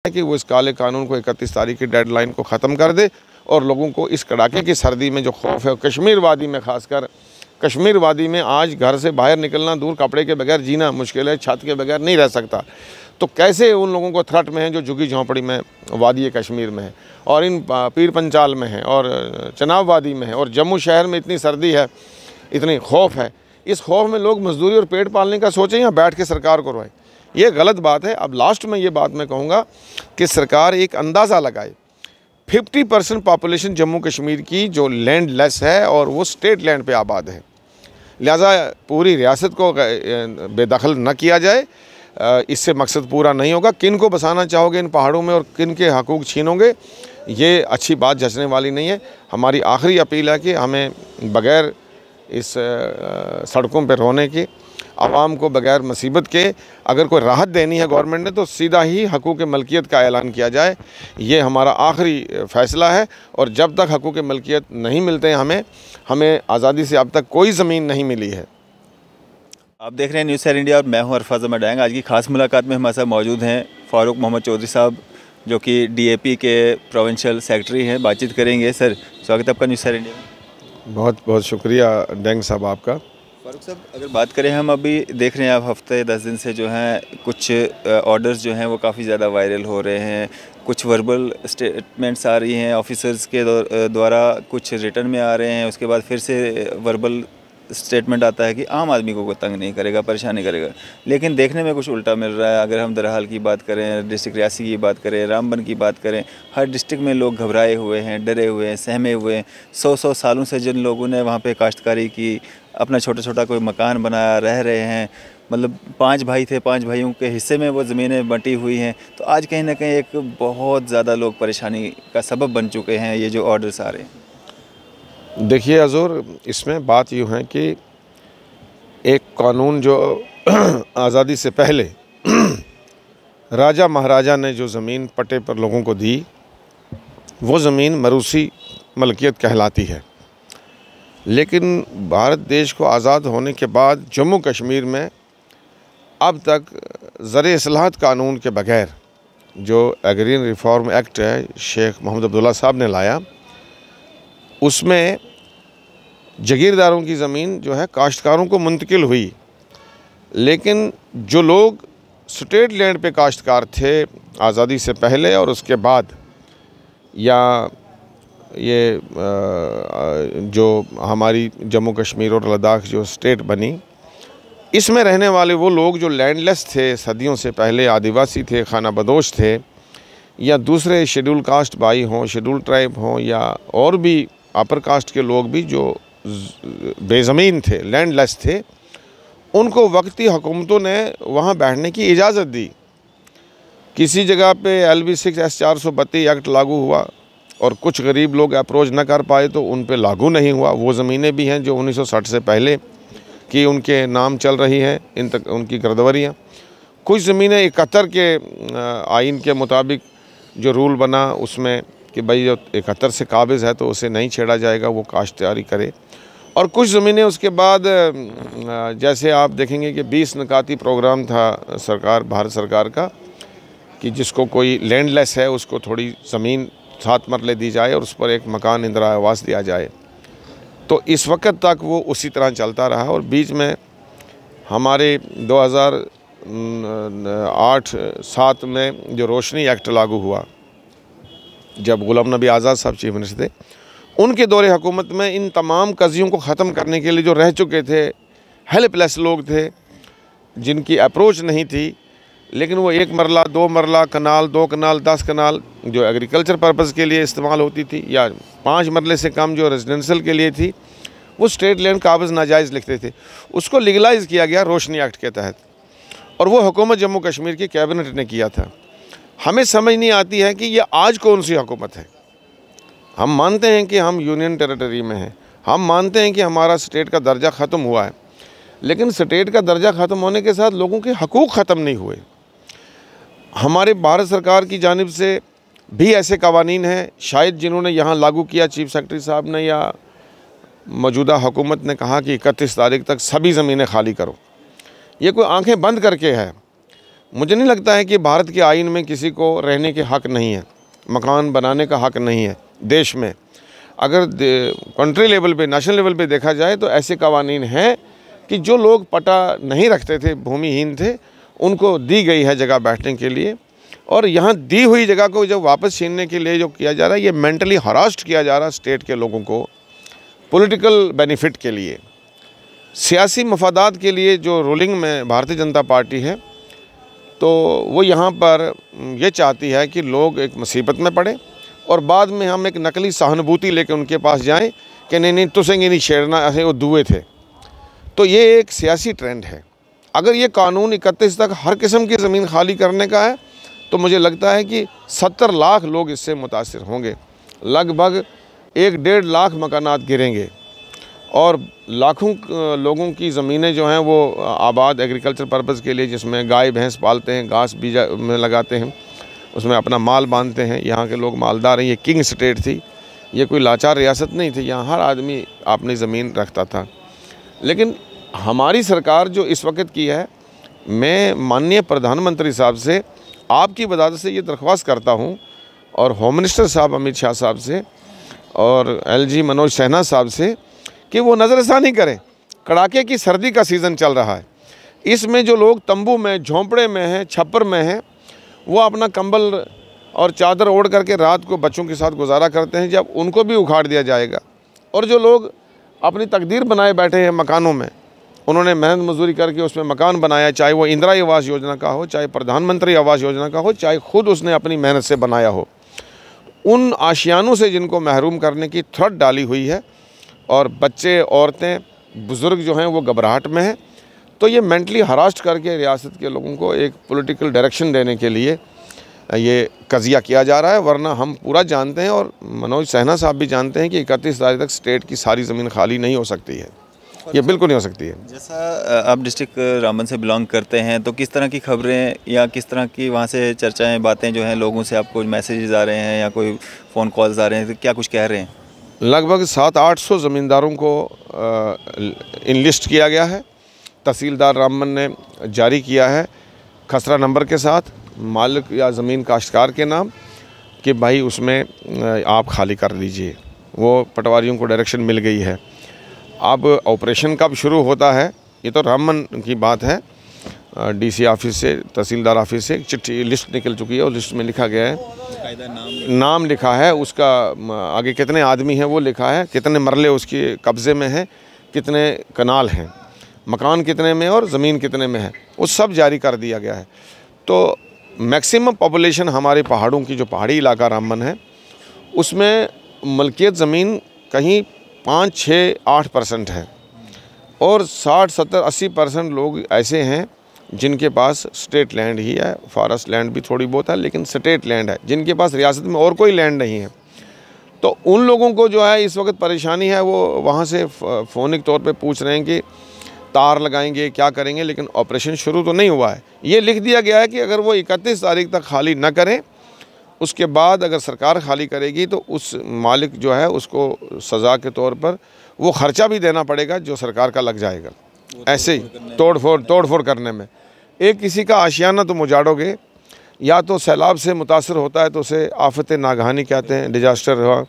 है कि वो इस काले कानून को 31 तारीख की डेडलाइन को ख़त्म कर दे और लोगों को इस कड़ाके की सर्दी में जो खौफ है, कश्मीर वादी में खासकर, कश्मीर वादी में आज घर से बाहर निकलना दूर, कपड़े के बगैर जीना मुश्किल है, छत के बगैर नहीं रह सकता। तो कैसे उन लोगों को थ्रेट में है जो झुग्गी झोंपड़ी में वादी कश्मीर में है और इन पीर पंचाल में है और चनाब वादी में है और जम्मू शहर में इतनी सर्दी है, इतनी खौफ है, इस खौफ में लोग मजदूरी और पेट पालने का सोचें या बैठ के सरकार को रोएं, ये गलत बात है। अब लास्ट में ये बात मैं कहूँगा कि सरकार एक अंदाज़ा लगाए, 50% पॉपुलेशन जम्मू कश्मीर की जो लैंड लेस है और वो स्टेट लैंड पे आबाद है, लिहाजा पूरी रियासत को बेदखल न किया जाए, इससे मकसद पूरा नहीं होगा। किन को बसाना चाहोगे इन पहाड़ों में और किन के हकूक़ छीनोगे, ये अच्छी बात जचने वाली नहीं है। हमारी आखिरी अपील है कि हमें बग़ैर इस सड़कों पर रोने की, आवाम को बग़ैर मुसीबत के अगर कोई राहत देनी है गवर्नमेंट ने तो सीधा ही हकूक़ मलकियत का ऐलान किया जाए, ये हमारा आखिरी फ़ैसला है। और जब तक हकूक़ मलकियत नहीं मिलते हैं हमें आज़ादी से अब तक कोई ज़मीन नहीं मिली है। आप देख रहे हैं न्यूज़ 7 इंडिया और मैं हूं अरफाज अहमद डांग। आज की खास मुलाकात में हमारे साथ मौजूद हैं फ़ारूक मोहम्मद चौधरी साहब, जो कि DAP के प्रोविंशियल सेक्रेटरी हैं। बातचीत करेंगे। सर, स्वागत है आपका न्यूज़ 7 इंडिया में। बहुत बहुत शुक्रिया डांग साहब आपका। फ़ारूक साहब, अगर बात करें, हम अभी देख रहे हैं आप हफ्ते 10 दिन से जो हैं कुछ ऑर्डर्स जो हैं वो काफ़ी ज़्यादा वायरल हो रहे हैं, कुछ वर्बल स्टेटमेंट्स आ रही हैं ऑफिसर्स के द्वारा, कुछ रिटर्न में आ रहे हैं, उसके बाद फिर से वर्बल स्टेटमेंट आता है कि आम आदमी को तंग नहीं करेगा, परेशानी करेगा, लेकिन देखने में कुछ उल्टा मिल रहा है। अगर हम दरहाल की बात करें, डिस्ट्रिक्ट रियासी की बात करें, रामबन की बात करें, हर डिस्ट्रिक्ट में लोग घबराए हुए हैं, डरे हुए हैं, सहमे हुए हैं। 100 सालों से जिन लोगों ने वहाँ पे काश्तकारी की, अपना छोटा छोटा कोई मकान बनाया, रह रहे हैं, मतलब 5 भाई थे, 5 भाइयों के हिस्से में वो ज़मीनें बंटी हुई हैं, तो आज कहीं ना कहीं एक बहुत ज़्यादा लोग परेशानी का सबब बन चुके हैं ये जो ऑर्डर्स आ रहे हैं। देखिए हजूर, इसमें बात यूँ है कि एक कानून जो आज़ादी से पहले राजा महाराजा ने जो ज़मीन पट्टे पर लोगों को दी, वो ज़मीन मरूसी मलकियत कहलाती है। लेकिन भारत देश को आज़ाद होने के बाद जम्मू कश्मीर में अब तक ज़र इस्लाहत कानून के बग़ैर जो एग्रीन रिफॉर्म एक्ट है शेख मोहम्मद अब्दुल्ला साहब ने लाया, उसमें जागीरदारों की ज़मीन जो है काश्तकारों को मुंतकिल हुई, लेकिन जो लोग स्टेट लैंड पे काश्तकार थे आज़ादी से पहले और उसके बाद, या ये जो हमारी जम्मू कश्मीर और लद्दाख जो स्टेट बनी, इसमें रहने वाले वो लोग जो लैंडलेस थे, सदियों से पहले आदिवासी थे, खाना बदोश थे, या दूसरे शेड्यूल कास्ट भाई हों, शेड्यूल ट्राइब हों, या और भी अपर कास्ट के लोग भी जो बेज़मीन थे, लैंडलेस थे, उनको वक्ती हुकूमतों ने वहाँ बैठने की इजाज़त दी। किसी जगह पे LB 6 S-432 एक्ट लागू हुआ और कुछ गरीब लोग अप्रोच न कर पाए तो उन पे लागू नहीं हुआ। वो ज़मीनें भी हैं जो 1960 से पहले की उनके नाम चल रही हैं, इन तक उनकी गर्दवरियाँ। कुछ ज़मीनें 71 के आइन के मुताबिक जो रूल बना उसमें कि भाई जो 71 से काबिज़ है तो उसे नहीं छेड़ा जाएगा, वो काश्तकारी करे। और कुछ ज़मीनें उसके बाद जैसे आप देखेंगे कि 20 निकाती प्रोग्राम था भारत सरकार का कि जिसको कोई लैंडलेस है उसको थोड़ी ज़मीन 7 मरले दी जाए और उस पर एक मकान इंदिरा आवास दिया जाए। तो इस वक्त तक वो उसी तरह चलता रहा और बीच में हमारे 2008-7 में जो रोशनी एक्ट लागू हुआ, जब गुलाम नबी आज़ाद साहब चीफ मिनिस्टर थे, उनके दौरे हुकूमत में इन तमाम कज़ियों को ख़त्म करने के लिए जो रह चुके थे, हेल्पलेस लोग थे जिनकी अप्रोच नहीं थी, लेकिन वो 1 मरला 2 मरला कनाल, 2 कनाल, 10 कनाल जो एग्रीकल्चर पर्पज़ के लिए इस्तेमाल होती थी, या 5 मरले से कम जो रेजिडेंशियल के लिए थी, वो स्टेट लैंड काबिज़ नाजायज़ लिखते थे, उसको लीगलाइज़ किया गया रोशनी एक्ट के तहत, और वो हुकूमत जम्मू कश्मीर की कैबिनेट ने किया था। हमें समझ नहीं आती है कि ये आज कौन सी हुकूमत है। हम मानते हैं कि हम यूनियन टेरिटरी में हैं, हम मानते हैं कि हमारा स्टेट का दर्जा ख़त्म हुआ है, लेकिन स्टेट का दर्जा ख़त्म होने के साथ लोगों के हकूक़ ख़त्म नहीं हुए। हमारे भारत सरकार की जानिब से भी ऐसे कवानीन हैं, शायद जिन्होंने यहाँ लागू किया, चीफ सेक्रेटरी साहब ने या मौजूदा हुकूमत ने कहा कि 31 तारीख तक सभी ज़मीनें खाली करो। ये कोई आंखें बंद करके है। मुझे नहीं लगता है कि भारत के आईन में किसी को रहने के हक़ नहीं है, मकान बनाने का हक़ नहीं है देश में। अगर कंट्री लेवल पे, नेशनल लेवल पे देखा जाए तो ऐसे कवानीन हैं कि जो लोग पटा नहीं रखते थे, भूमिहीन थे, उनको दी गई है जगह बैठने के लिए। और यहाँ दी हुई जगह को जो वापस छीनने के लिए जो किया जा रहा है, ये मेंटली हरास्ड किया जा रहा है स्टेट के लोगों को, पॉलिटिकल बेनिफिट के लिए, सियासी मफादात के लिए। जो रूलिंग में भारतीय जनता पार्टी है, तो वो यहाँ पर ये चाहती है कि लोग एक मुसीबत में पड़े और बाद में हम एक नकली सहानुभूति लेकर उनके पास जाएं कि नहीं तुसेंगे नहीं छेड़ना, ऐसे वो दुए थे। तो ये एक सियासी ट्रेंड है। अगर ये कानून 31 तक हर किस्म की ज़मीन खाली करने का है, तो मुझे लगता है कि 70 लाख लोग इससे मुतासिर होंगे। लगभग 1-1.5 लाख मकानात गिरेंगे और लाखों लोगों की ज़मीनें जो हैं वो आबाद एग्रीकल्चर पर्पज़ के लिए, जिसमें गाय भैंस पालते हैं, घास बीजा में लगाते हैं, उसमें अपना माल बांधते हैं। यहाँ के लोग मालदार हैं। ये किंग स्टेट थी, ये कोई लाचार रियासत नहीं थी। यहाँ हर आदमी अपनी ज़मीन रखता था। लेकिन हमारी सरकार जो इस वक्त की है, मैं माननीय प्रधानमंत्री साहब से आपकी वजाहत से ये दरख्वास्त करता हूँ और होम मिनिस्टर साहब अमित शाह साहब से और LG मनोज सिन्हा साहब से कि वो नज़रसानी करें। कड़ाके की सर्दी का सीज़न चल रहा है, इसमें जो लोग तंबू में, झोंपड़े में हैं, छप्पर में हैं, वो अपना कंबल और चादर ओढ़ करके रात को बच्चों के साथ गुजारा करते हैं, जब उनको भी उखाड़ दिया जाएगा। और जो लोग अपनी तकदीर बनाए बैठे हैं मकानों में, उन्होंने मेहनत मजदूरी करके उसमें मकान बनाया, चाहे वो इंदिरा आवास योजना का हो, चाहे प्रधानमंत्री आवास योजना का हो, चाहे खुद उसने अपनी मेहनत से बनाया हो, उन आशियानों से जिनको महरूम करने की थ्रेट डाली हुई है और बच्चे, औरतें, बुज़ुर्ग जो हैं वो घबराहट में हैं। तो ये मेंटली हरास्ट करके रियासत के लोगों को एक पॉलिटिकल डायरेक्शन देने के लिए ये कज़िया किया जा रहा है। वरना हम पूरा जानते हैं और मनोज सिन्हा साहब भी जानते हैं कि 31 तारीख तक स्टेट की सारी ज़मीन खाली नहीं हो सकती है, ये बिल्कुल नहीं हो सकती है। जैसा आप डिस्ट्रिक्ट रामबन से बिलोंग करते हैं, तो किस तरह की खबरें या किस तरह की वहाँ से चर्चाएं, बातें जो हैं, लोगों से आपको मैसेजेस आ रहे हैं या कोई फ़ोन कॉल्स आ रहे हैं, तो क्या कुछ कह रहे हैं? लगभग 700-800 ज़मींदारों को इनलिस्ट किया गया है। तहसीलदार रामबन ने जारी किया है खसरा नंबर के साथ, मालिक या ज़मीन काश्तकार के नाम, कि भाई उसमें आप खाली कर दीजिए। वो पटवारियों को डायरेक्शन मिल गई है। अब ऑपरेशन कब शुरू होता है, ये तो रामबन की बात है। DC ऑफिस से, तहसीलदार ऑफिस से एक चिट्ठी लिस्ट निकल चुकी है और लिस्ट में लिखा गया है, नाम लिखा है उसका, आगे कितने आदमी हैं वो लिखा है, कितने मरले उसके कब्ज़े में हैं, कितने कनाल हैं, मकान कितने में और ज़मीन कितने में है, वो सब जारी कर दिया गया है। तो मैक्सिमम पॉपुलेशन हमारे पहाड़ों की, जो पहाड़ी इलाका रामबन है, उसमें मलकियत ज़मीन कहीं 5-6-8% है और 60-70-80% लोग ऐसे हैं जिनके पास स्टेट लैंड ही है। फॉरेस्ट लैंड भी थोड़ी बहुत है, लेकिन स्टेट लैंड है, जिनके पास रियासत में और कोई लैंड नहीं है। तो उन लोगों को जो है इस वक्त परेशानी है, वो वहाँ से फ़ोनिक तौर पे पूछ रहे हैं कि तार लगाएंगे, क्या करेंगे, लेकिन ऑपरेशन शुरू तो नहीं हुआ है। ये लिख दिया गया है कि अगर वो 31 तारीख तक खाली न करें, उसके बाद अगर सरकार खाली करेगी तो उस मालिक जो है उसको सज़ा के तौर पर वो ख़र्चा भी देना पड़ेगा जो सरकार का लग जाएगा। ऐसे ही तोड़ फोड़ करने में एक किसी का आशियाना तुम उजाड़ोगे, या तो सैलाब से मुतासर होता है तो उसे आफत नागहानी कहते हैं, डिजास्टर हुआ।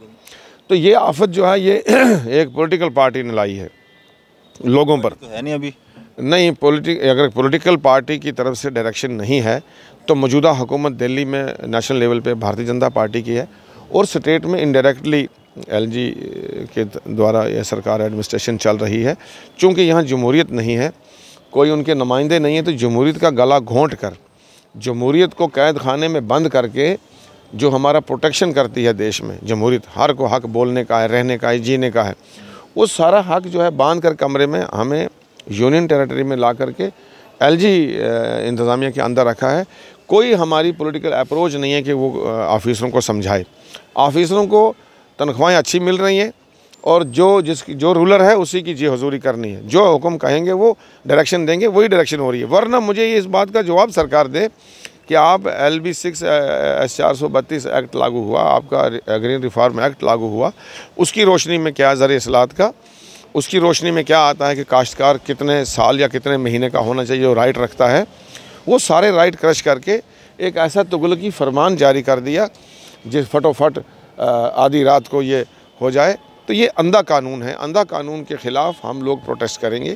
तो ये आफत जो है ये एक पॉलिटिकल पार्टी ने लाई है लोगों पर, तो है नहीं अभी नहीं। अगर पॉलिटिकल पार्टी की तरफ से डायरेक्शन नहीं है तो मौजूदा हुकूमत दिल्ली में नेशनल लेवल पे भारतीय जनता पार्टी की है और स्टेट में इनडायरेक्टली LG के द्वारा यह सरकार एडमिनिस्ट्रेशन चल रही है। चूँकि यहाँ जमहूरियत नहीं है, कोई उनके नुमाइंदे नहीं है, तो जमहूरियत का गला घोंट कर, जमहूरियत को कैद खाने में बंद करके जो हमारा प्रोटेक्शन करती है देश में, जमहूरियत हर को हक बोलने का है, रहने का है, जीने का है, वो सारा हक जो है बांध कर कमरे में हमें यूनियन टेरिटरी में ला करके LG इंतज़ामिया के अंदर रखा है। कोई हमारी पॉलिटिकल अप्रोच नहीं है कि वो ऑफिसरों को समझाए। ऑफिसरों को तनख्वाहें अच्छी मिल रही हैं और जो रूलर है उसी की जी हजूरी करनी है, जो हुक्म कहेंगे वो डायरेक्शन देंगे, वही डायरेक्शन हो रही है। वरना मुझे ये इस बात का जवाब सरकार दे कि आप LB 6 S432 एक्ट लागू हुआ, आपका ग्रीन रिफॉर्म एक्ट लागू हुआ, उसकी रोशनी में क्या ज़र इस्लात का, उसकी रोशनी में क्या आता है कि काश्तकार कितने साल या कितने महीने का होना चाहिए जो राइट रखता है, वो सारे राइट क्रश करके एक ऐसा तुगलकी फरमान जारी कर दिया जिस फटोफट आधी रात को ये हो जाए। तो ये अंधा कानून है। अंधा कानून के ख़िलाफ़ हम लोग प्रोटेस्ट करेंगे।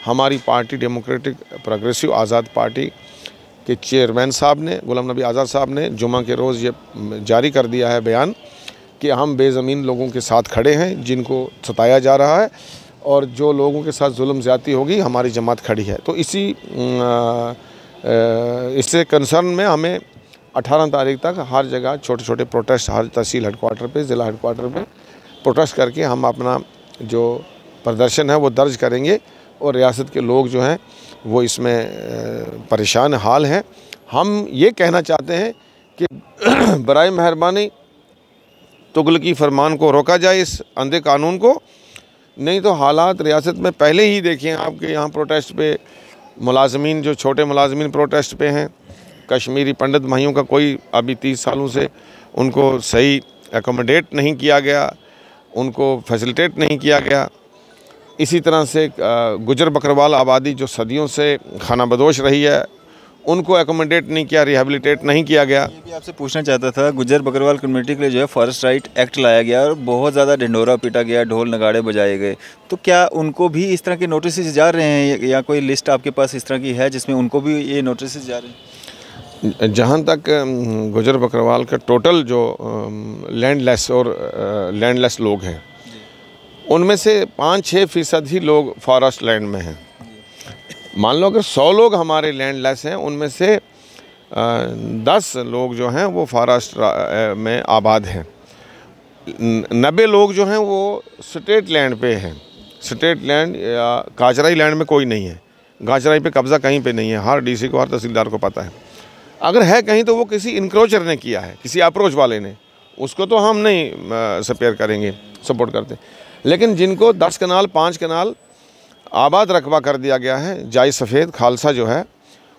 हमारी पार्टी डेमोक्रेटिक प्रोग्रेसिव आज़ाद पार्टी के चेयरमैन साहब ने, गुलाम नबी आज़ाद साहब ने जुमा के रोज़ ये जारी कर दिया है बयान कि हम बेज़मीन लोगों के साथ खड़े हैं जिनको सताया जा रहा है, और जो लोगों के साथ जुल्म ज़्यादती होगी हमारी जमात खड़ी है। तो इससे कंसर्न में हमें 18 तारीख तक हर जगह छोटे छोटे प्रोटेस्ट, हर तहसील हेडक्वार्टर पे, ज़िला हेडक्वार्टर पे प्रोटेस्ट करके हम अपना जो प्रदर्शन है वो दर्ज करेंगे। और रियासत के लोग जो हैं वो इसमें परेशान हाल हैं। हम ये कहना चाहते हैं कि बराए मेहरबानी तुगलकी फरमान को रोका जाए, इस अंधे कानून को, नहीं तो हालात रियासत में पहले ही देखें आपके यहाँ प्रोटेस्ट पे मुलाजमीन, जो छोटे मुलाजमीन प्रोटेस्ट पे हैं। कश्मीरी पंडित भाइयों का कोई अभी 30 सालों से उनको सही एकोमोडेट नहीं किया गया, उनको फैसिलिटेट नहीं किया गया। इसी तरह से गुजर बकरवाल आबादी जो सदियों से खाना बदोश रही है, उनको एकोमोडेट नहीं किया, रिहेबिलिटेट नहीं किया गया। ये भी आपसे पूछना चाहता था, गुजर बकरवाल कम्युनिटी के लिए जो है फॉरेस्ट राइट एक्ट लाया गया और बहुत ज़्यादा ढिंढोरा पीटा गया, ढोल नगाड़े बजाए गए, तो क्या उनको भी इस तरह के नोटिस जा रहे हैं या कोई लिस्ट आपके पास इस तरह की है जिसमें उनको भी ये नोटिस जा रहे हैं? जहाँ तक गुजर बकरवाल का टोटल जो लैंडलेस लोग हैं, उनमें से 5-6% ही लोग फॉरेस्ट लैंड में हैं। मान लो अगर 100 लोग हमारे लैंडलेस हैं, उनमें से 10 लोग जो हैं वो फॉरेस्ट में आबाद हैं। 90 लोग जो हैं वो स्टेट लैंड पे हैं। स्टेट लैंड या गाजराई लैंड में कोई नहीं है। गाजराई पे कब्ज़ा कहीं पे नहीं है, हर डीसी को, हर तहसीलदार को पता है। अगर है कहीं तो वो किसी इंक्रोचर ने किया है, किसी अप्रोच वाले ने, उसको तो हम नहीं सपेयर करेंगे, सपोर्ट करते। लेकिन जिनको 10 कनाल 5 कनाल आबाद रकबा कर दिया गया है, जाय सफ़ेद खालसा जो है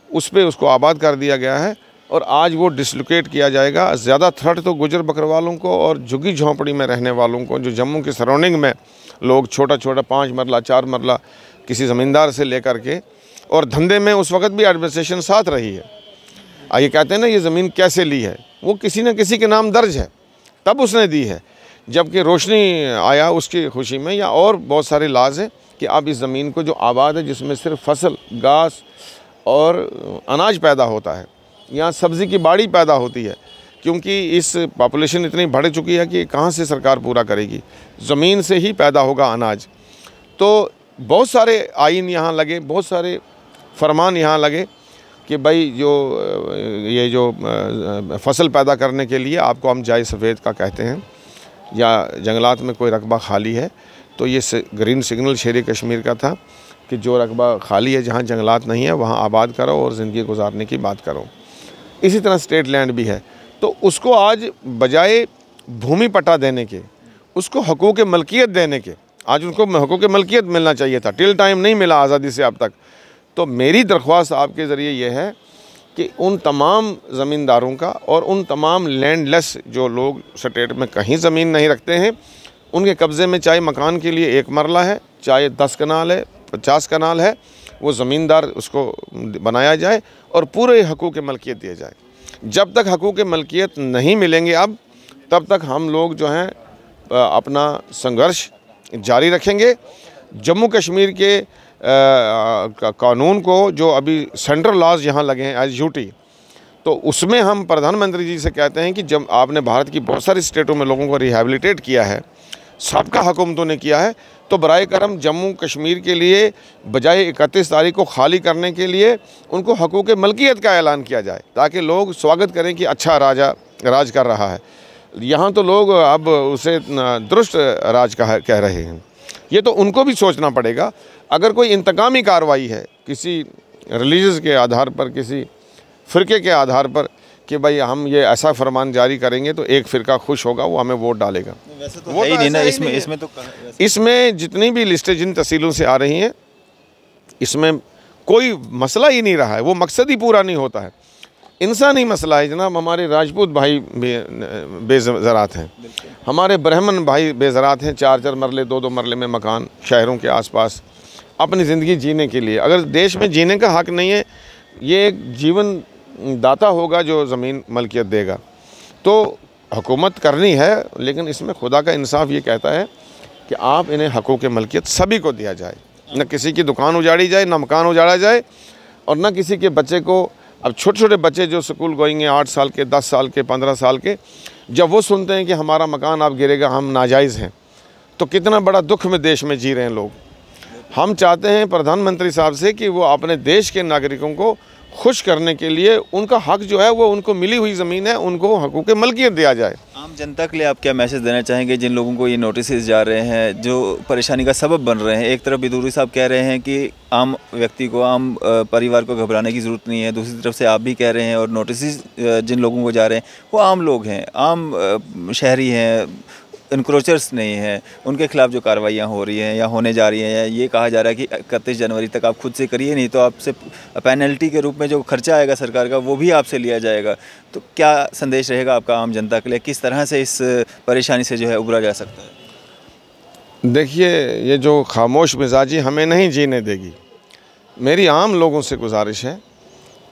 उस पर उसको आबाद कर दिया गया है, और आज वो डिसलोकेट किया जाएगा। ज़्यादा थ्रेट तो गुजर बकरवालों को और झुग्गी झोंपड़ी में रहने वालों को, जो जम्मू के सराउंडिंग में लोग छोटा छोटा 5 मरला 4 मरला किसी ज़मींदार से लेकर के, और धंधे में उस वक्त भी एडमिनिस्ट्रेशन साथ रही है। ये कहते हैं ना ये ज़मीन कैसे ली है, वो किसी न किसी के नाम दर्ज है, तब उसने दी है। जबकि रोशनी आया उसकी खुशी में, या और बहुत सारे लाज हैं कि अब इस ज़मीन को जो आबाद है, जिसमें सिर्फ फसल, घास और अनाज पैदा होता है, यहाँ सब्ज़ी की बाड़ी पैदा होती है, क्योंकि इस पॉपुलेशन इतनी बढ़ चुकी है कि कहाँ से सरकार पूरा करेगी, ज़मीन से ही पैदा होगा अनाज। तो बहुत सारे आइन यहाँ लगे, बहुत सारे फरमान यहाँ लगे कि भाई ये जो फसल पैदा करने के लिए आपको हम जाय सफ़ेद का कहते हैं, या जंगलात में कोई रकबा खाली है तो ये ग्रीन सिग्नल शेर कश्मीर का था कि जो रकबा खाली है, जहाँ जंगलात नहीं है वहाँ आबाद करो और ज़िंदगी गुजारने की बात करो। इसी तरह स्टेट लैंड भी है, तो उसको आज बजाय भूमि पट्टा देने के, उसको हकूक़ मलकियत देने के, आज उनको हकूक़ मलकियत मिलना चाहिए था, टिल टाइम नहीं मिला आज़ादी से अब तक। तो मेरी दरख्वास्त आपके ज़रिए ये है कि उन तमाम ज़मींदारों का और उन तमाम लैंडलेस जो लोग स्टेट में कहीं ज़मीन नहीं रखते हैं, उनके कब्ज़े में चाहे मकान के लिए 1 मरला है, चाहे 10 कनाल है, 50 कनाल है, वो ज़मींदार उसको बनाया जाए और पूरे हकूक़ मलकियत दिए जाए। जब तक हकूक़ मलकियत नहीं मिलेंगे अब, तब तक हम लोग जो हैं अपना संघर्ष जारी रखेंगे। जम्मू कश्मीर के कानून को, जो अभी सेंट्रल लॉज यहाँ लगे हैं एज यूटी, तो उसमें हम प्रधानमंत्री जी से कहते हैं कि जब आपने भारत की बहुत सारी स्टेटों में लोगों को रिहेबिलिटेट किया है, सबका हुकूमतों ने किया है, तो बराए करम जम्मू कश्मीर के लिए बजाय 31 तारीख को खाली करने के लिए उनको हकूक़ मलकियत का ऐलान किया जाए, ताकि लोग स्वागत करें कि अच्छा राजा राज कर रहा है। यहाँ तो लोग अब उसे दुरुस्त राज कह रहे हैं। ये तो उनको भी सोचना पड़ेगा। अगर कोई इंतकामी कार्रवाई है किसी रिलीजस के आधार पर, किसी फ़िरके के आधार पर, कि भाई हम ये ऐसा फरमान जारी करेंगे तो एक फ़िरका खुश होगा, वो हमें वोट डालेगा, वैसे तो है ही नहीं ना इसमें जितनी भी लिस्टें जिन तहसीलों से आ रही हैं, इसमें कोई मसला ही नहीं रहा है, वो मकसद ही पूरा नहीं होता है। इंसानी मसला है जनाब। हमारे राजपूत भाई बेज़रात हैं, हमारे ब्राह्मण भाई बेज़रात हैं, 4-4 मरले 2-2 मरले में मकान शहरों के आसपास अपनी ज़िंदगी जीने के लिए। अगर देश में जीने का हक़ नहीं है, ये एक जीवन दाता होगा जो ज़मीन मलकियत देगा। तो हुकूमत करनी है, लेकिन इसमें खुदा का इंसाफ ये कहता है कि आप इन्हें हकूक़ मलकियत सभी को दिया जाए, न किसी की दुकान उजाड़ी जाए, न मकान उजाड़ा जाए, और न किसी के बच्चे को। अब छोटे छोटे बच्चे जो स्कूल गोइंग हैं, 8 साल के, 10 साल के, 15 साल के, जब वो सुनते हैं कि हमारा मकान अब गिरेगा, हम नाजायज़ हैं, तो कितना बड़ा दुख में देश में जी रहे हैं लोग। हम चाहते हैं प्रधानमंत्री साहब से कि वो अपने देश के नागरिकों को खुश करने के लिए उनका हक जो है वो उनको मिली हुई ज़मीन है, उनको हकूक़ मलकियत दिया जाए। आम जनता के लिए आप क्या मैसेज देना चाहेंगे जिन लोगों को ये नोटिस जा रहे हैं, जो परेशानी का सबब बन रहे हैं? एक तरफ बिदूरी साहब कह रहे हैं कि आम व्यक्ति को, आम परिवार को घबराने की ज़रूरत नहीं है, दूसरी तरफ से आप भी कह रहे हैं, और नोटिस जिन लोगों को जा रहे हैं वो आम लोग हैं, आम शहरी हैं, इंक्रोचर्स नहीं हैं, उनके खिलाफ जो कार्रवाइयाँ हो रही हैं या होने जा रही हैं, या ये कहा जा रहा है कि 31 जनवरी तक आप खुद से करिए, नहीं तो आपसे पेनल्टी के रूप में जो खर्चा आएगा सरकार का वो भी आपसे लिया जाएगा। तो क्या संदेश रहेगा आपका आम जनता के लिए, किस तरह से इस परेशानी से जो है उबरा जा सकता है? देखिए, ये जो खामोश मिजाजी हमें नहीं जीने देगी। मेरी आम लोगों से गुजारिश है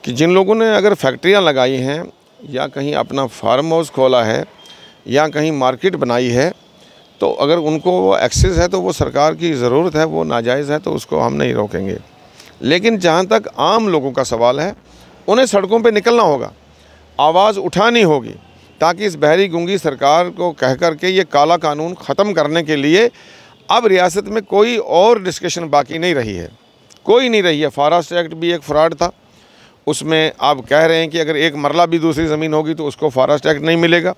कि जिन लोगों ने अगर फैक्ट्रियाँ लगाई हैं या कहीं अपना फार्म हाउस खोला है या कहीं मार्केट बनाई है, तो अगर उनको वो एक्सेस है तो वो सरकार की ज़रूरत है, वो नाजायज़ है तो उसको हम नहीं रोकेंगे। लेकिन जहाँ तक आम लोगों का सवाल है, उन्हें सड़कों पे निकलना होगा, आवाज़ उठानी होगी, ताकि इस बहरी गूंगी सरकार को कह कर के ये काला कानून ख़त्म करने के लिए अब रियासत में कोई और डिस्कशन बाकी नहीं रही है, कोई नहीं रही है। फॉरेस्ट एक्ट भी एक फ्रॉड था, उसमें आप कह रहे हैं कि अगर एक मरला भी दूसरी ज़मीन होगी तो उसको फॉरेस्ट एक्ट नहीं मिलेगा।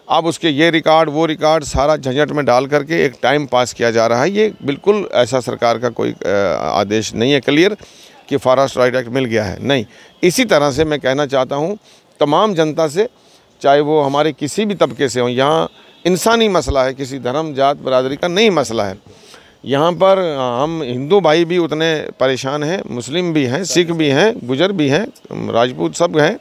अब उसके ये रिकॉर्ड वो रिकॉर्ड सारा झंझट में डाल करके एक टाइम पास किया जा रहा है। ये बिल्कुल ऐसा सरकार का कोई आदेश नहीं है क्लियर कि फॉरेस्ट राइट एक्ट मिल गया है, नहीं। इसी तरह से मैं कहना चाहता हूँ तमाम जनता से, चाहे वो हमारे किसी भी तबके से हों, यहाँ इंसानी मसला है, किसी धर्म जात बरादरी का नहीं मसला है। यहाँ पर हम हिंदू भाई भी उतने परेशान हैं, मुस्लिम भी हैं, सिख भी हैं, गुजर भी हैं, राजपूत सब हैं।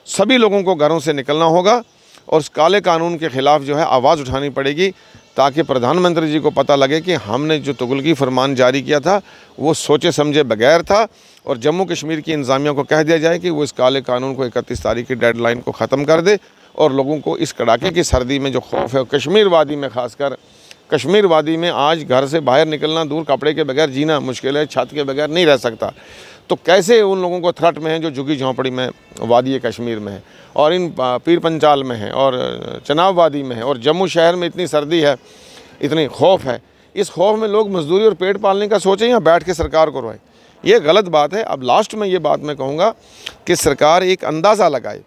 सभी लोगों को घरों से निकलना होगा और उस काले कानून के ख़िलाफ़ जो है आवाज़ उठानी पड़ेगी, ताकि प्रधानमंत्री जी को पता लगे कि हमने जो तुगलकी फरमान जारी किया था वो सोचे समझे बगैर था, और जम्मू कश्मीर की इंतज़ामिया को कह दिया जाए कि वो इस काले कानून को 31 तारीख की डेडलाइन को ख़त्म कर दे, और लोगों को इस कड़ाके की सर्दी में जो खौफ है, कश्मीर वादी में ख़ासकर, कश्मीर वादी में आज घर से बाहर निकलना दूर, कपड़े के बगैर जीना मुश्किल है, छत के बगैर नहीं रह सकता। तो कैसे उन लोगों को थ्रेट में है जो झुग्गी झोंपड़ी में वादी कश्मीर में है, और इन पीर पंचाल में है, और चनाब वादी में है, और जम्मू शहर में इतनी सर्दी है, इतनी खौफ है। इस खौफ में लोग मजदूरी और पेट पालने का सोचें या बैठ के सरकार को रोएं, ये गलत बात है। अब लास्ट में ये बात मैं कहूँगा कि सरकार एक अंदाज़ा लगाए,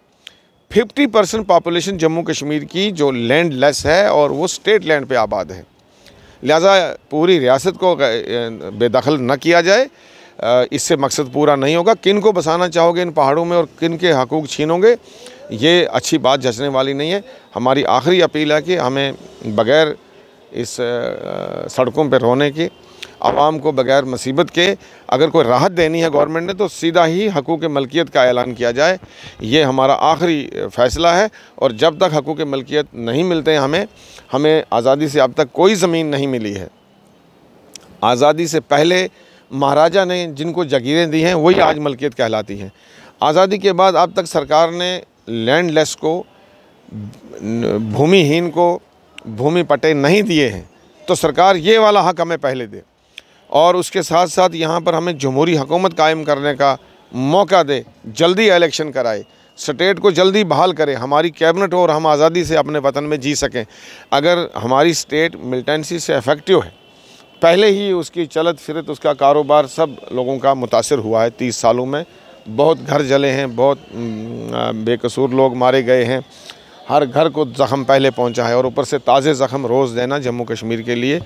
50% पॉपुलेशन जम्मू कश्मीर की जो लैंड लेस है और वो स्टेट लैंड पे आबाद है, लिहाजा पूरी रियासत को बेदखल न किया जाए। इससे मकसद पूरा नहीं होगा। किन को बसाना चाहोगे इन पहाड़ों में और किन के हकूक़ छीनोगे, ये अच्छी बात जचने वाली नहीं है। हमारी आखिरी अपील है कि हमें बग़ैर इस सड़कों पर रोने की, आवाम को बग़ैर मुसीबत के अगर कोई राहत देनी है गवर्नमेंट ने, तो सीधा ही हकूक़ मलकियत का ऐलान किया जाए। ये हमारा आखिरी फ़ैसला है, और जब तक हकूक़ मलकियत नहीं मिलते हैं, हमें आज़ादी से अब तक कोई ज़मीन नहीं मिली है। आज़ादी से पहले महाराजा ने जिनको जगीरें दी हैं वही आज मलकियत कहलाती हैं। आज़ादी के बाद अब तक सरकार ने लैंडलेस को, भूमिहीन को भूमि पट्टे नहीं दिए हैं, तो सरकार ये वाला हक हमें पहले दे, और उसके साथ साथ यहाँ पर हमें जमहूरी हुकूमत कायम करने का मौका दे, जल्दी इलेक्शन कराए, स्टेट को जल्दी बहाल करे, हमारी कैबिनेट हो और हम आज़ादी से अपने वतन में जी सकें। अगर हमारी स्टेट मिलिटेंसी से इफेक्टिव है, पहले ही उसकी चलत फिरत, उसका कारोबार सब लोगों का मुतासर हुआ है। 30 सालों में बहुत घर जले हैं, बहुत बेकसूर लोग मारे गए हैं, हर घर को ज़ख़म पहले पहुंचा है, और ऊपर से ताज़े ज़ख़म रोज़ देना जम्मू कश्मीर के लिए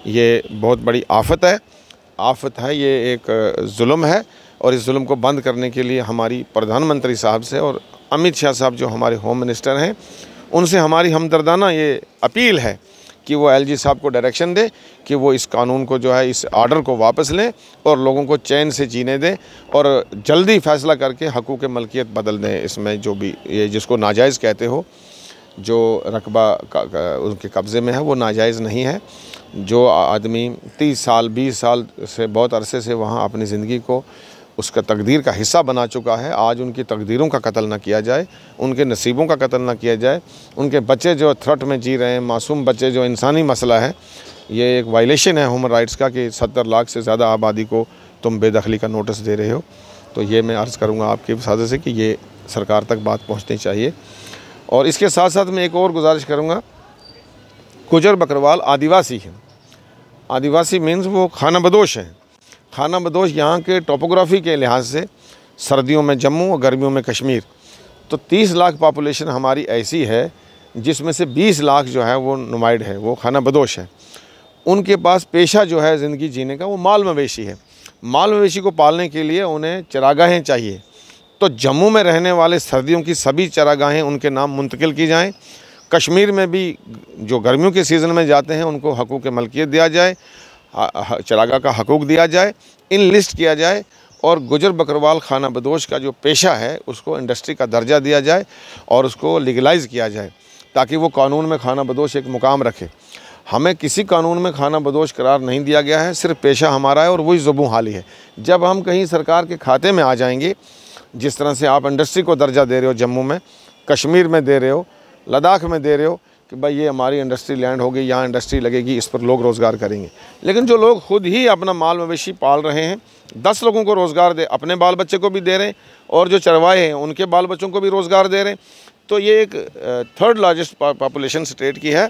ये बहुत बड़ी आफत है, ये एक जुल्म है। और इस जुल्म को बंद करने के लिए हमारी प्रधानमंत्री साहब से और अमित शाह साहब जो हमारे होम मिनिस्टर हैं, उनसे हमारी हमदर्दाना ये अपील है कि वो एलजी साहब को डायरेक्शन दे कि वो इस कानून को जो है, इस आर्डर को वापस लें और लोगों को चैन से जीने दें, और जल्दी फ़ैसला करके हकूक़ मलकियत बदल दें। इसमें जो भी ये जिसको नाजायज़ कहते हो, जो रकबा उनके कब्ज़े में है वो नाजायज़ नहीं है। जो आदमी 30 साल 20 साल से बहुत अरसे से वहाँ अपनी ज़िंदगी को उसका तकदीर का हिस्सा बना चुका है। आज उनकी तकदीरों का कत्ल ना किया जाए, उनके नसीबों का कत्ल ना किया जाए। उनके बच्चे जो थ्रेट में जी रहे हैं, मासूम बच्चे, जो इंसानी मसला है, ये एक वायलेशन है ह्यूमन राइट्स का कि 70 लाख से ज़्यादा आबादी को तुम बेदखली का नोटिस दे रहे हो। तो ये मैं अर्ज़ करूँगा आपकी वसादत से कि ये सरकार तक बात पहुँचनी चाहिए। और इसके साथ साथ मैं एक और गुजारिश करूँगा, गुजर बकरवाल आदिवासी हैं। आदिवासी मीन्स वो खाना बदोश हैं। खाना बदोश यहाँ के टोपोग्राफी के लिहाज से सर्दियों में जम्मू और गर्मियों में कश्मीर। तो 30 लाख पॉपुलेशन हमारी ऐसी है जिसमें से 20 लाख जो है वो नुमाइड है, वो खाना बदोश है। उनके पास पेशा जो है ज़िंदगी जीने का वो माल मवेशी है। माल मवेशी को पालने के लिए उन्हें चरागाहें चाहिए। तो जम्मू में रहने वाले सर्दियों की सभी चरागाहें उनके नाम मुंतकिल की जाएँ। कश्मीर में भी जो गर्मियों के सीज़न में जाते हैं उनको हकूक़ मलकियत दिया जाए, चरागाह का हकूक़ दिया जाए, इन लिस्ट किया जाए। और गुजर बकरवाल खाना बदोश का जो पेशा है उसको इंडस्ट्री का दर्जा दिया जाए और उसको लीगलाइज़ किया जाए, ताकि वो कानून में खाना बदोश एक मुकाम रखे। हमें किसी कानून में खाना बदोश करार नहीं दिया गया है, सिर्फ पेशा हमारा है और वही ज़ुबान हाली है। जब हम कहीं सरकार के खाते में आ जाएंगे, जिस तरह से आप इंडस्ट्री को दर्जा दे रहे हो, जम्मू में, कश्मीर में दे रहे हो, लद्दाख में दे रहे हो कि भाई ये हमारी इंडस्ट्री लैंड होगी, यहाँ इंडस्ट्री लगेगी, इस पर लोग रोज़गार करेंगे। लेकिन जो लोग खुद ही अपना माल मवेशी पाल रहे हैं, 10 लोगों को रोज़गार दे, अपने बाल बच्चे को भी दे रहे हैं और जो चरवाए हैं उनके बाल बच्चों को भी रोज़गार दे रहे हैं। तो ये एक 3rd लार्जेस्ट पॉपुलेशन स्टेट की है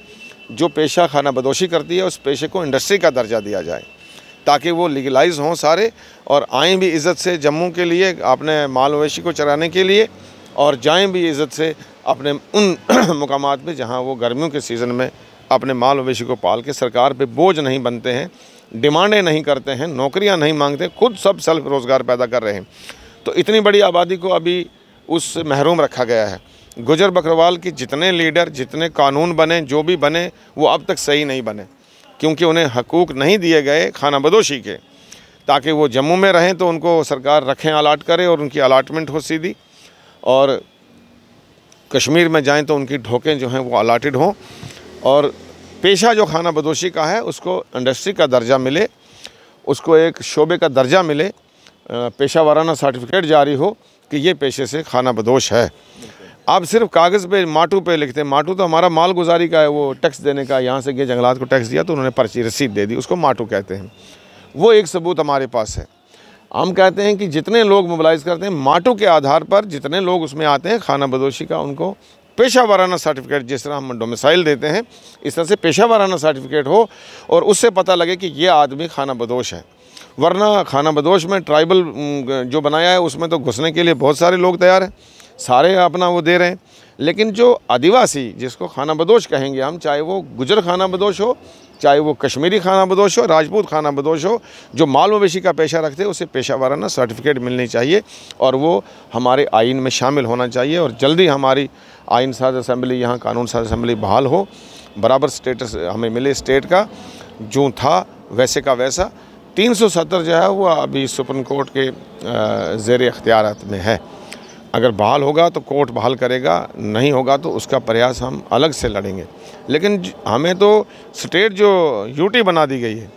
जो पेशा खाना बदोशी करती है। उस पेशे को इंडस्ट्री का दर्जा दिया जाए ताकि वो लीगलाइज हों सारे और आएँ भी इज़्ज़त से जम्मू के लिए अपने माल मवेशी को चराने के लिए, और जाएँ भी इज़्ज़त से अपने उन मुकामात पे जहाँ वो गर्मियों के सीज़न में अपने माल मवेशी को पाल के सरकार पे बोझ नहीं बनते हैं, डिमांडें नहीं करते हैं, नौकरियां नहीं मांगते, खुद सब सेल्फ रोज़गार पैदा कर रहे हैं। तो इतनी बड़ी आबादी को अभी उससे महरूम रखा गया है। गुजर बकरवाल की जितने लीडर, जितने कानून बने, जो भी बने, वो अब तक सही नहीं बने, क्योंकि उन्हें हकूक़ नहीं दिए गए खाना बदोशी के, ताकि वो जम्मू में रहें तो उनको सरकार रखें, अलाट करे और उनकी अलाटमेंट हो सीधी, और कश्मीर में जाएं तो उनकी ढोकें जो हैं वो अलाटेड हों, और पेशा जो खाना बदोशी का है उसको इंडस्ट्री का दर्जा मिले, उसको एक शोबे का दर्जा मिले, पेशा वाराना सर्टिफिकेट जारी हो कि ये पेशे से खाना बदोश है। आप सिर्फ कागज़ पे माटू पे लिखते हैं, माटू तो हमारा माल गुजारी का है, वो टैक्स देने का, यहाँ से गए जंगलात को टैक्स दिया तो उन्होंने पर्ची रसीद दे दी, उसको माटू कहते हैं। वो एक सबूत हमारे पास है। हम कहते हैं कि जितने लोग मोबिलाइज़ करते हैं माटू के आधार पर, जितने लोग उसमें आते हैं खाना बदोशी का, उनको पेशा वाराना सर्टिफिकेट, जिस तरह हम डोमिसाइल देते हैं इस तरह से पेशा वाराना सर्टिफिकेट हो और उससे पता लगे कि ये आदमी खाना बदोश है। वरना खाना बदोश में ट्राइबल जो बनाया है उसमें तो घुसने के लिए बहुत सारे लोग तैयार हैं, सारे अपना वो दे रहे हैं। लेकिन जो आदिवासी, जिसको खाना बदोश कहेंगे हम, चाहे वो गुजर खाना बदोश हो, चाहे वो कश्मीरी खाना बदोश हो, राजपूत खाना बदोश हो, जो माल मवेशी का पेशा रखते हैं, उसे पेशा वाराना सर्टिफिकेट मिलनी चाहिए और वो हमारे आइन में शामिल होना चाहिए। और जल्दी हमारी आइन साज असम्बली, यहाँ कानून साज असम्बली बहाल हो, बराबर स्टेटस हमें मिले स्टेट का, जो था वैसे का वैसा। 370 जो है वो अभी सुप्रीम कोर्ट के ज़ेर इख्तियारात में है। अगर बहाल होगा तो कोर्ट बहाल करेगा, नहीं होगा तो उसका प्रयास हम अलग से लड़ेंगे। लेकिन हमें तो स्टेट जो यूटी बना दी गई है,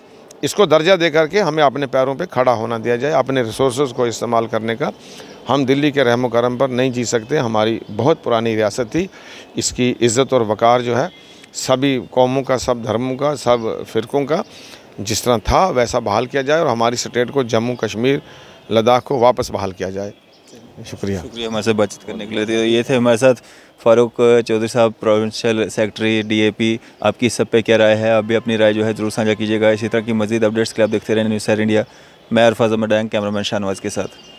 इसको दर्जा दे करके हमें अपने पैरों पे खड़ा होना दिया जाए, अपने रिसोर्सेज को इस्तेमाल करने का। हम दिल्ली के रहमो करम पर नहीं जी सकते, हमारी बहुत पुरानी रियासत थी, इसकी इज़्ज़त और वक़ार जो है सभी कौमों का, सब धर्मों का, सब फ़िरक़ों का जिस तरह था वैसा बहाल किया जाए और हमारी स्टेट को, जम्मू कश्मीर लद्दाख को वापस बहाल किया जाए। शुक्रिया हमारे साथ बातचीत करने के लिए। तो ये थे हमारे साथ फ़ारूक चौधरी साहब, प्रोविंशियल सेक्रेटरी DAP। आपकी इस सब पे क्या राय है? आप भी अपनी राय जो है ज़रूर साझा कीजिएगा। इसी तरह की मज़ीद अपडेट्स के लिए आप देखते रहें न्यूज़ सैर इंडिया। मैं अरफाज अहमद, कैमरामैन शाहनवाज के साथ।